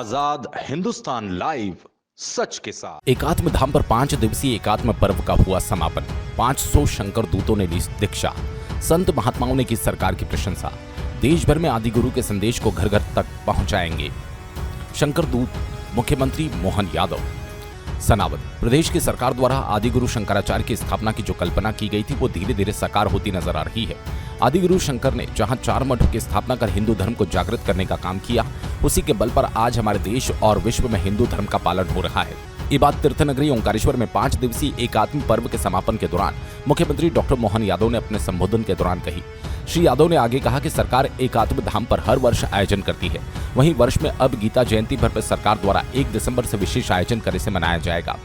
आजाद Hindustan live, सच के साथ। एकात्म धाम पर 5 दिवसीय एकात्म पर्व का हुआ समापन। 500 शंकर दूतों ने ली दीक्षा। संत महात्माओं ने की सरकार की प्रशंसा। देश भर में आदि गुरु के संदेश को घर घर तक पहुंचाएंगे शंकर दूत मुख्यमंत्री मोहन यादव। सनावद प्रदेश की सरकार द्वारा आदि गुरु शंकराचार्य की स्थापना की जो कल्पना की गई थी वो धीरे धीरे साकार होती नजर आ रही है। आदि गुरु शंकर ने जहां 4 मठों की स्थापना कर हिंदू धर्म को जागृत करने का काम किया, उसी के बल पर आज हमारे देश और विश्व में हिंदू धर्म का पालन हो रहा है। ये बात तीर्थनगरी ओंकारेश्वर में 5 दिवसीय एकात्म पर्व के समापन के दौरान मुख्यमंत्री डॉक्टर मोहन यादव ने अपने संबोधन के दौरान कही। श्री यादव ने आगे कहा कि सरकार एकात्म धाम पर हर वर्ष आयोजन करती है, वहीं वर्ष में अब गीता जयंती पर सरकार द्वारा 1 दिसंबर से विशेष आयोजन कर इसे मनाया जाएगा।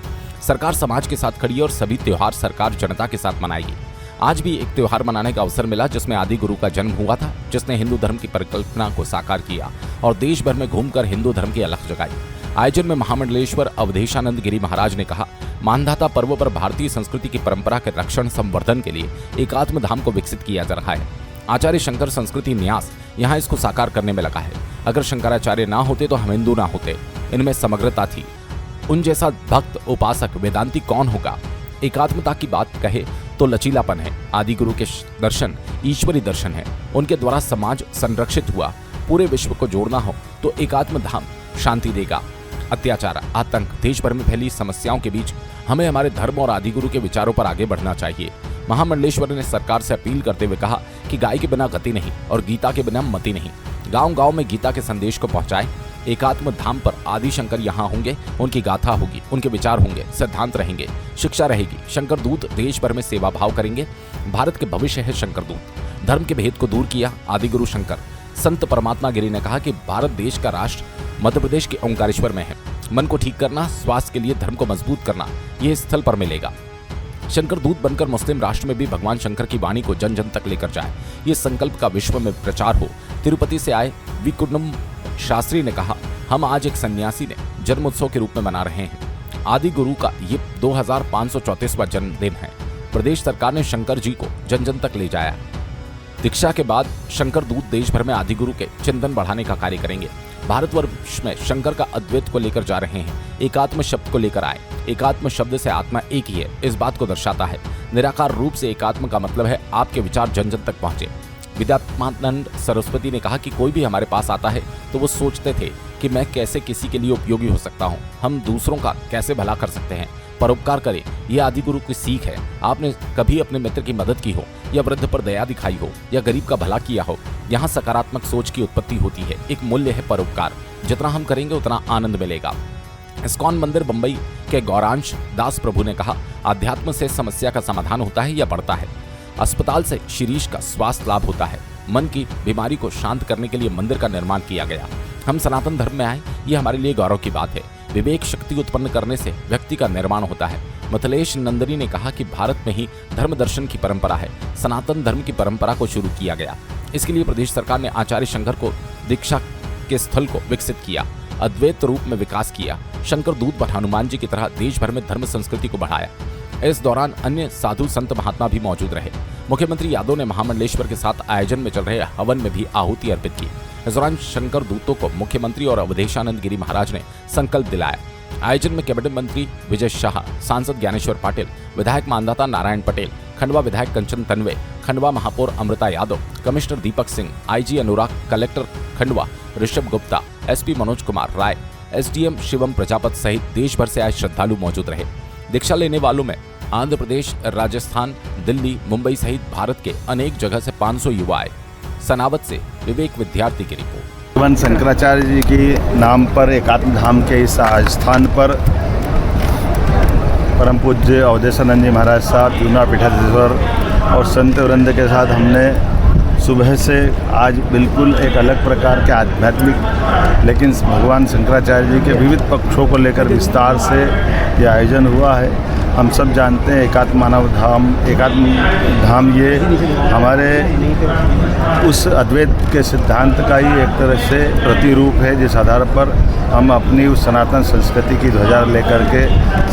सरकार समाज के साथ खड़ी है और सभी त्योहार सरकार जनता के साथ मनाएगी। आज भी एक त्योहार मनाने का अवसर मिला जिसमें आदि गुरु का जन्म हुआ था, जिसने हिंदू धर्म की परिकल्पना को साकार किया और देश भर में घूमकर हिंदू धर्म की अलख जगाई। आयोजन में महामंडलेश्वर अवधेशानंद गिरी महाराज ने कहा, मानधाता पर्व पर भारतीय संस्कृति की परंपरा के रक्षण संवर्धन के लिए एकात्म धाम को विकसित किया जा रहा है। आचार्य शंकर संस्कृति न्यास यहाँ इसको साकार करने में लगा है। अगर शंकराचार्य ना होते तो हम हिंदू ना होते। इनमें समग्रता थी। उन जैसा भक्त उपासक वेदांती कौन होगा। एकात्मता की बात कहे तो लचीलापन है। आदि गुरु के दर्शन ईश्वरी दर्शन है। उनके द्वारा समाज संरक्षित हुआ। पूरे विश्व को जोड़ना हो तो एकात्म धाम शांति देगा। अत्याचार, आतंक, देश भर में फैली समस्याओं के बीच हमें हमारे धर्म और आदि गुरु के विचारों पर आगे बढ़ना चाहिए। महामंडलेश्वर ने सरकार से अपील करते हुए कहा कि गाय के बिना गति नहीं और गीता के बिना मति नहीं। गांव-गांव में गीता के संदेश को पहुंचाए। एकात्म धाम पर आदि शंकर यहाँ होंगे, उनकी गाथा होगी, उनके विचार होंगे, सिद्धांत रहेंगे, शिक्षा रहेगी। शंकर दूत देश भर में सेवा भाव करेंगे। भारत के भविष्य है शंकर दूत। धर्म के भेद को दूर किया आदि गुरु शंकर। संत परमात्मा गिरी ने कहा कि भारत देश का राष्ट्र मध्य प्रदेश के ओंकारेश्वर में है। मन को ठीक करना, स्वास्थ्य के लिए धर्म को मजबूत करना, यह स्थल पर मिलेगा। शंकर दूत बनकर मुस्लिम राष्ट्र में भी भगवान शंकर की वाणी को जन जन तक लेकर जाए, ये संकल्प का विश्व में प्रचार हो। तिरुपति से आए विकुंडम शास्त्री ने कहा, हम आज एक सन्यासी ने जन्मोत्सव के रूप में मना रहे हैं। आदि गुरु का ये 2534वां जन्मदिन है। प्रदेश सरकार ने शंकर जी को जन जन तक ले जाया। दीक्षा के बाद शंकर दूत देश भर में आदि गुरु के चिंतन बढ़ाने का कार्य करेंगे। भारतवर्ष में शंकर का अद्वैत को लेकर जा रहे हैं। एकात्म शब्द को लेकर आए। एकात्म शब्द से आत्मा एक ही है, इस बात को दर्शाता है। निराकार रूप से एकात्म का मतलब है आपके विचार जन जन तक पहुंचे। विद्यात्मानंद सरस्वती ने कहा कि कोई भी हमारे पास आता है तो वो सोचते थे कि मैं कैसे किसी के लिए उपयोगी हो सकता हूँ, हम दूसरों का कैसे भला कर सकते हैं, परोपकार करें। ये आदि गुरु की सीख है। आपने कभी अपने मित्र की मदद की हो या वृद्ध पर दया दिखाई हो या गरीब का भला किया हो, यहाँ सकारात्मक सोच की उत्पत्ति होती है। एक मूल्य है परोपकार। जितना हम करेंगे उतना आनंद मिलेगा। इस्कॉन मंदिर बंबई के गौरांश दास प्रभु ने कहा, आध्यात्म से समस्या का समाधान होता है या बढ़ता है। अस्पताल से शिरीष का स्वास्थ्य लाभ होता है। मन की बीमारी को शांत करने के लिए मंदिर का निर्माण किया गया। हम सनातन धर्म में आए, ये हमारे लिए गौरव की बात है। विवेक शक्ति उत्पन्न करने से व्यक्ति का निर्माण होता है। मिथिलेश नंदनी ने कहा कि भारत में ही धर्म दर्शन की परंपरा है। सनातन धर्म की परंपरा को शुरू किया गया। इसके लिए प्रदेश सरकार ने आचार्य शंकर को दीक्षा के स्थल को विकसित किया, अद्वैत रूप में विकास किया। शंकर दूत व हनुमान जी की तरह देश भर में धर्म संस्कृति को बढ़ाया। इस दौरान अन्य साधु संत महात्मा भी मौजूद रहे। मुख्यमंत्री यादव ने महामंडलेश्वर के साथ आयोजन में चल रहे हवन में भी आहुति अर्पित की। इस दौरान शंकर दूतों को मुख्यमंत्री और अवधेशानंद गिरी महाराज ने संकल्प दिलाया। आयोजन में कैबिनेट मंत्री विजय शाह, सांसद ज्ञानेश्वर पाटिल, विधायक मानधाता नारायण पटेल, खंडवा विधायक कंचन तन्वे, खंडवा महापौर अमृता यादव, कमिश्नर दीपक सिंह, आईजी अनुराग, collector Khandwa Rishabh Gupta, SP Manoj Kumar Rai, SDM Shivam Prajapat सहित देश भर से आए श्रद्धालु मौजूद रहे। दीक्षा लेने वालों में आंध्र प्रदेश, राजस्थान, दिल्ली, मुंबई सहित भारत के अनेक जगह से 500 युवा आए। सनावद से विवेक विद्यार्थी की रिपोर्ट। भगवान शंकराचार्य जी के नाम पर एकात्म धाम के इस स्थान पर परम पूज्य अवधेशानंद जी महाराज साहब, यूना पीठाधीश्वर और संत वृंद के साथ हमने सुबह से आज बिल्कुल एक अलग प्रकार के आध्यात्मिक लेकिन भगवान शंकराचार्य जी के विविध पक्षों को लेकर विस्तार से यह आयोजन हुआ है। हम सब जानते हैं एकात्म धाम ये हमारे उस अद्वैत के सिद्धांत का ही एक तरह से प्रतिरूप है, जिस आधार पर हम अपनी उस सनातन संस्कृति की ध्वजा लेकर के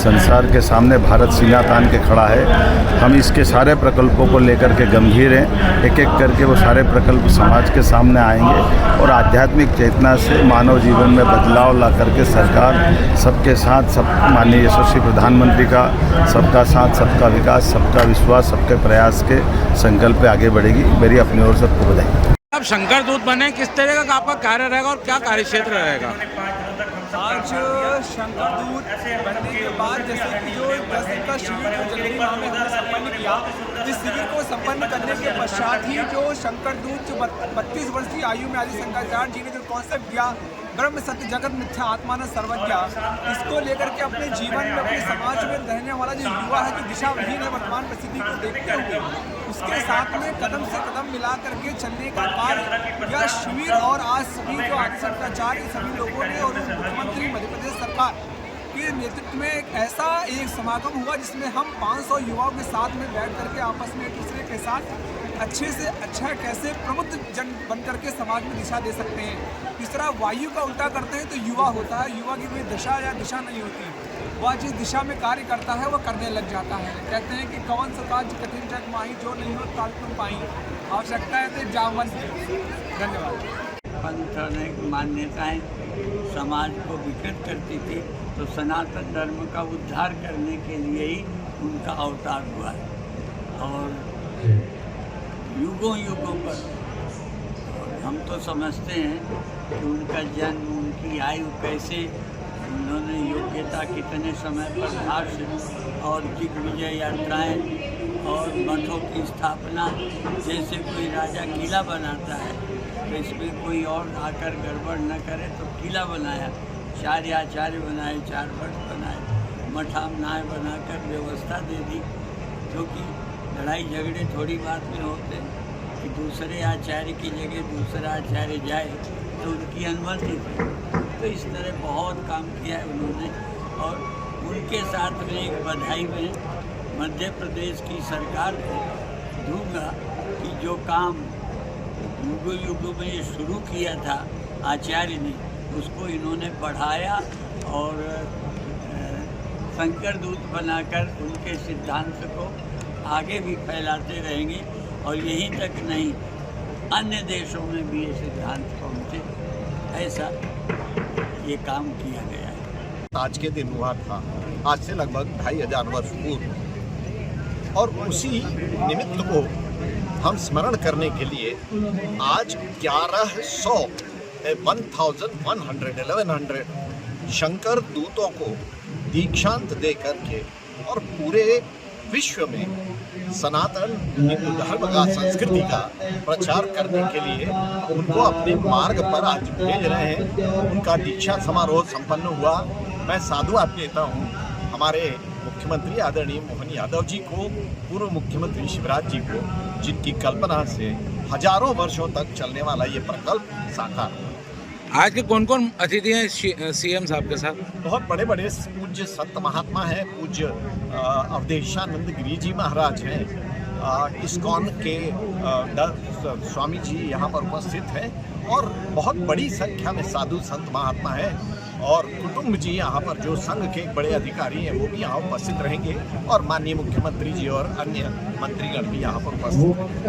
संसार के सामने भारत सीना तान के खड़ा है। हम इसके सारे प्रकल्पों को लेकर के गंभीर हैं। एक एक करके वो सारे प्रकल्प समाज के सामने आएंगे और आध्यात्मिक चेतना से मानव जीवन में बदलाव ला करके सरकार सबके साथ सब माननीय यशस्वी प्रधानमंत्री का सबका साथ सबका विकास सबका विश्वास सबके प्रयास के संकल्प पे आगे बढ़ेगी। मेरी अपनी ओर से सबको बधाई। अब शंकर दूत बने, किस तरह का आपका कार्य रहेगा और क्या कार्य क्षेत्र रहेगा? आज शंकर दूत बनने के बाद जैसे कि जो 10 दिन का शिविर जो जनवरी माह में हमने संपन्न किया, इस शिविर को संपन्न करने के पश्चात ही जो शंकर दूत जो 32 वर्ष की आयु में आदि शंकराचार्य जी ने जो कॉन्सेप्ट दिया ब्रह्म सत्य जगत मिथ्या आत्मान सर्वज्ञ, इसको लेकर के अपने जीवन में अपने समाज में रहने वाला जो युवा है जो दिशाविहीन है वर्तमान परिस्थिति को देखते हुए उसके साथ में कदम से कदम मिला करके चलने का कार्य यह शिविर और आज सभी जो आदि शंकराचार्य सभी लोगों ने और मुख्यमंत्री मध्य प्रदेश सरकार के नेतृत्व में एक समागम हुआ जिसमें हम 500 युवाओं के साथ में बैठ करके आपस में एक दूसरे के साथ अच्छे से अच्छा कैसे प्रबुद्ध जन बन करके समाज में दिशा दे सकते हैं। इस तरह वायु का उल्टा करते हैं तो युवा होता है, युवा की कोई दशा या दिशा नहीं होती, वह जिस दिशा में कार्य करता है वह करने लग जाता है। कहते हैं कि कौन सा कार्य कठिन जग माही जो नहीं हो काल तुम पाई, आवश्यकता है तो जामन। धन्यवाद। पंथ अनेक मान्यताएं समाज को विकृत करती थी, तो सनातन धर्म का उद्धार करने के लिए ही उनका अवतार हुआ है। और युगों युगों पर हम तो समझते हैं कि उनका जन्म, उनकी आयु कैसे, उन्होंने योग्यता कितने समय पर भाष्य और दिग्विजय यात्राएं और मठों की स्थापना, जैसे कोई राजा किला बनाता है तो इसमें कोई और आकर गड़बड़ न करे तो किला बनाया, 4 आचार्य बनाए, 4 मठ बनाए, मठामनाएँ बनाकर व्यवस्था दे दी, क्योंकि लड़ाई झगड़े थोड़ी बात में होते हैं कि दूसरे आचार्य की जगह दूसरा आचार्य जाए तो उनकी अनुमति थी। तो इस तरह बहुत काम किया है उन्होंने। और उनके साथ में एक बधाई में मध्य प्रदेश की सरकार को दूंगा कि जो काम युगों में ये शुरू किया था आचार्य ने, उसको इन्होंने बढ़ाया और शंकर दूत बनाकर उनके सिद्धांत को आगे भी फैलाते रहेंगे। और यहीं तक नहीं, अन्य देशों में भी ये सिद्धांत पहुँचे, ऐसा ये काम किया गया है। आज के दिन हुआ था, आज से लगभग 2500 वर्ष पूर्व, और उसी निमित्त को हम स्मरण करने के लिए आज 1100 शंकर दूतों को दीक्षांत दे करके और पूरे विश्व में सनातन हिंदू धर्म का, संस्कृति का प्रचार करने के लिए उनको अपने मार्ग पर आज भेज रहे हैं। उनका दीक्षा समारोह संपन्न हुआ। मैं साधुवाद देता हूँ हमारे मुख्यमंत्री आदरणीय मोहन यादव जी को, पूर्व मुख्यमंत्री शिवराज जी को, जिनकी कल्पना से हजारों वर्षों तक चलने वाला ये प्रकल्प साकार हुआ। आज के कौन कौन अतिथि हैं सीएम साहब के साथ? बहुत बड़े बड़े पूज्य संत महात्मा हैं। पूज्य अवधेशानंद गिरी जी महाराज हैं, इस्कॉन के स्वामी जी यहाँ पर उपस्थित हैं, और बहुत बड़ी संख्या में साधु संत महात्मा हैं, और कुटुंब जी यहाँ पर जो संघ के बड़े अधिकारी हैं वो भी यहाँ उपस्थित रहेंगे, और माननीय मुख्यमंत्री जी और अन्य मंत्रीगण भी यहाँ पर उपस्थित हैं।